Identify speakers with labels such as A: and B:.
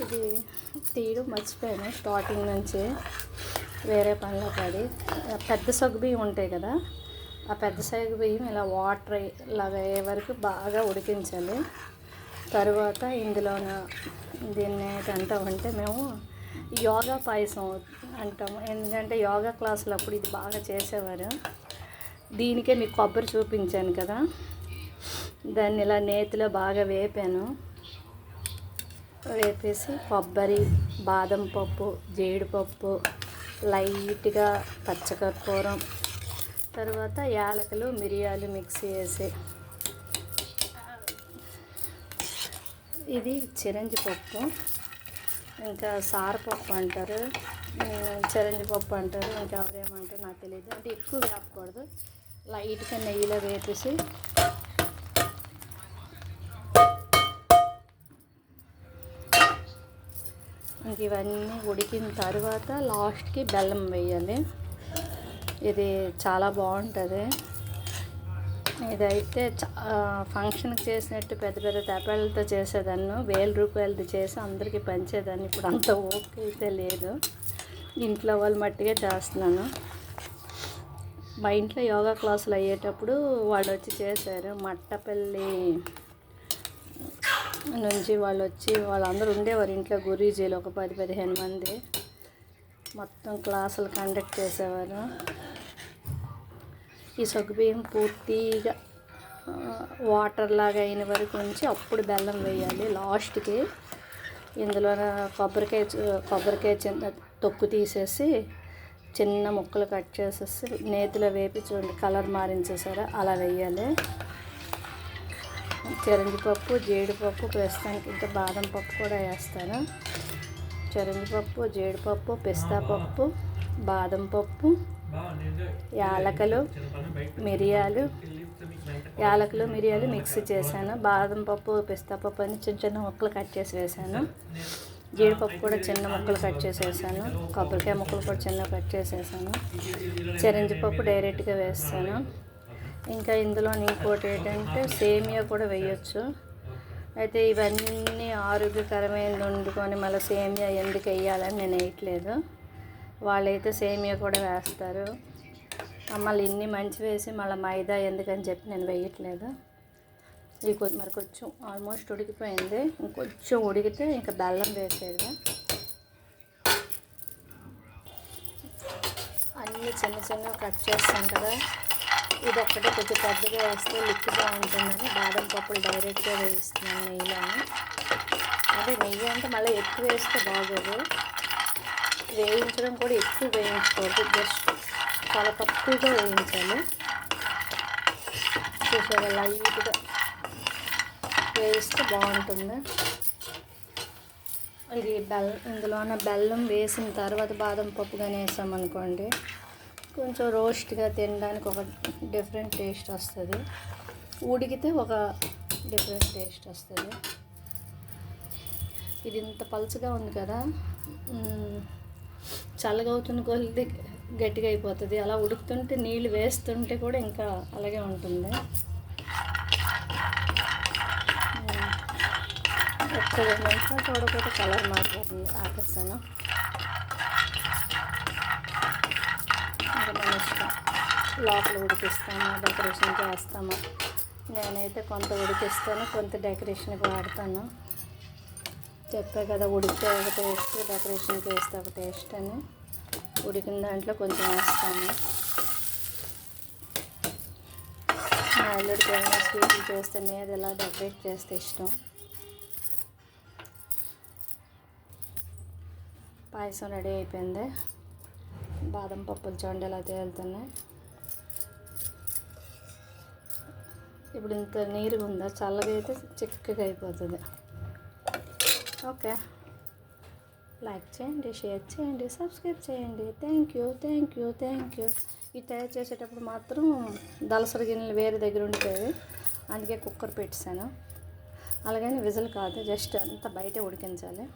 A: ఇది తీయడం మర్చిపోయాను స్టార్టింగ్ నుంచి వేరే పనిలో పడి. పెద్ద సగ్గుబియ్యం ఉంటాయి కదా, ఆ పెద్ద సగ్గుబియ్యం ఇలా వాటర్ ఇలాగ అయ్యే వరకు బాగా ఉడికించాలి. తర్వాత ఇందులోన దీన్ని ఏంటంటామంటే మేము యోగా పాయసం అంటాము. ఎందుకంటే యోగా క్లాసులు అప్పుడు ఇది బాగా చేసేవారు. దీనికే మీకు కొబ్బరి చూపించాను కదా, దాన్ని ఇలా నేతిలో బాగా వేపేసి కొబ్బరి, బాదం పప్పు, జీడిపప్పు, లైట్గా పచ్చకర్పూరం, తర్వాత యాలకులు, మిరియాలు మిక్సీ వేసి, ఇది చిరంజి పప్పు, ఇంకా సారపప్పు అంటారు, చిరంజి పప్పు అంటారు, ఇంకా ఎవరేమంటారు నాకు తెలియదు. అంటే ఎక్కువ వేపకూడదు, లైట్గా నెయ్యిలో వేపేసి ఇంక ఇవన్నీ ఉడికిన తర్వాత లాస్ట్కి బెల్లం వేయాలి. ఇది చాలా బాగుంటుంది. ఇదైతే ఫంక్షన్కి చేసినట్టు పెద్ద పెద్ద తెపాలతో చేసేదాన్ని, ₹1000 చేసి అందరికీ పంచేదాన్ని. ఇప్పుడు అంత ఓపిక అయితే లేదు, ఇంట్లో వాళ్ళు మట్టిగా చేస్తున్నాను. మా ఇంట్లో యోగా క్లాసులు అయ్యేటప్పుడు వాళ్ళు వచ్చి చేశారు. మట్టపల్లి నుంచి వాళ్ళందరూ ఉండేవారు ఇంట్లో, గురూజీలు ఒక 10-15 మంది మొత్తం క్లాసులు కండక్ట్ చేసేవారు. ఈ సగ్గుబియ్యం పూర్తిగా వాటర్ లాగా అయిన వరకు ఉంచి అప్పుడు బెల్లం వేయాలి లాస్ట్కి. ఇందులో కొబ్బరికాయ చిన్న తొక్కు తీసేసి చిన్న ముక్కలు కట్ చేసేసి నేతిలో వేపి చూడండి కలర్ మారించేసారా, అలా వేయాలి. చిరంజిపప్పు, జీడిపప్పు, ప్రస్తుతానికి ఇంకా బాదం పప్పు కూడా వేస్తాను. చిరంజిపప్పు, జీడిపప్పు, పిస్తా పప్పు, బాదం పప్పు, యాలకులు, మిరియాలు మిక్సీ చేశాను. బాదం పప్పు, పిస్తా పప్పు అని చిన్న చిన్న ముక్కలు కట్ చేసి వేసాను. జీడిపప్పు కూడా చిన్న ముక్కలు కట్ చేసేసాను. కొబ్బరికాయ ముక్కలు కూడా చిన్న కట్ చేసేసాను. చిరంజిపప్పు డైరెక్ట్గా వేస్తాను. ఇంకా ఇందులో ఇంకోటి ఏంటంటే సేమియా కూడా వేయచ్చు. అయితే ఇవన్నీ ఆరోగ్యకరమైనది వండుకొని మళ్ళీ సేమియా ఎందుకు వేయాలని నేను వేయట్లేదు. వాళ్ళైతే సేమియా కూడా వేస్తారు. మళ్ళీ ఇన్ని మంచి వేసి మళ్ళీ మైదా ఎందుకని చెప్పి నేను వేయట్లేదు. ఇది మరి కొంచెం ఆల్మోస్ట్ ఉడికిపోయింది. ఇంకొంచెం ఉడికితే ఇంకా బెల్లం వేసేది. అన్నీ చిన్న చిన్నగా కట్ చేస్తాను కదా, ఇది ఒక్కటే కొంచెం పెద్దగా వేస్తే లిక్విడ్గా ఉంటుందని బాదం పప్పులు డైరెక్ట్గా వేయిస్తున్నాను నెయ్యిలోని. అదే నెయ్యి అంటే మళ్ళీ ఎక్కువ వేస్తే బాగోదు. వేయించడం కూడా ఎక్కువ వేయించకూడదు, జస్ట్ చాలా తక్కువగా వేయించాలి. చూసారా, లైట్గా వేయిస్తే బాగుంటుంది. ఇది ఇందులోన బెల్లం వేసిన తర్వాత బాదం పప్పు కానీ వేసామనుకోండి, కొంచెం రోస్ట్గా తినడానికి ఒక డిఫరెంట్ టేస్ట్ వస్తుంది. ఉడికితే ఒక డిఫరెంట్ టేస్ట్ వస్తుంది. ఇది ఇంత పలుచగా ఉంది కదా, చల్లగా అవుతున్న కొద్ది గట్టిగా అయిపోతుంది. అలా ఉడుకుతుంటే నీళ్ళు వేస్తుంటే కూడా ఇంకా అలాగే ఉంటుంది. ఒక్క 2 నిమిషాలు చూడకపోతే కలర్ మారిపోతుంది. ఆపేసాను. ఇంకా మన ఇష్టం, లోపల ఉడికిస్తామా డెకరేషన్ చేస్తామా. నేనైతే కొంత ఉడికిస్తాను, కొంత డెకరేషన్కి వాడతాను. చెప్పే కదా, ఉడికితే ఒక టేస్ట్, డెకరేషన్కి వేస్తే ఒక టేస్ట్ అని. ఉడికిన దాంట్లో కొంచెం వేస్తాను. మా అల్లుడికి ఏమైనా స్వీట్లు చేస్తే మీద ఇలా డెకరేట్ చేస్తే ఇష్టం. పాయసం రెడీ అయిపోయింది. బాదం పప్పులు చూడండి ఎలా తేలుతున్నాయి. ఇప్పుడు ఇంత నీరుగా ఉందా, చల్లగా అయితే చిక్కగా అయిపోతుంది. ఓకే, లైక్ చేయండి, షేర్ చేయండి, సబ్స్క్రైబ్ చేయండి. Thank you. ఇది తయారు చేసేటప్పుడు మాత్రం దలసరి గిన్నెలు వేరే దగ్గర ఉండిపోయేవి, అందుకే కుక్కర్ పెట్టేశాను. అలాగని విజిల్ కాదు, జస్ట్ అంతా బయట ఉడికించాలి.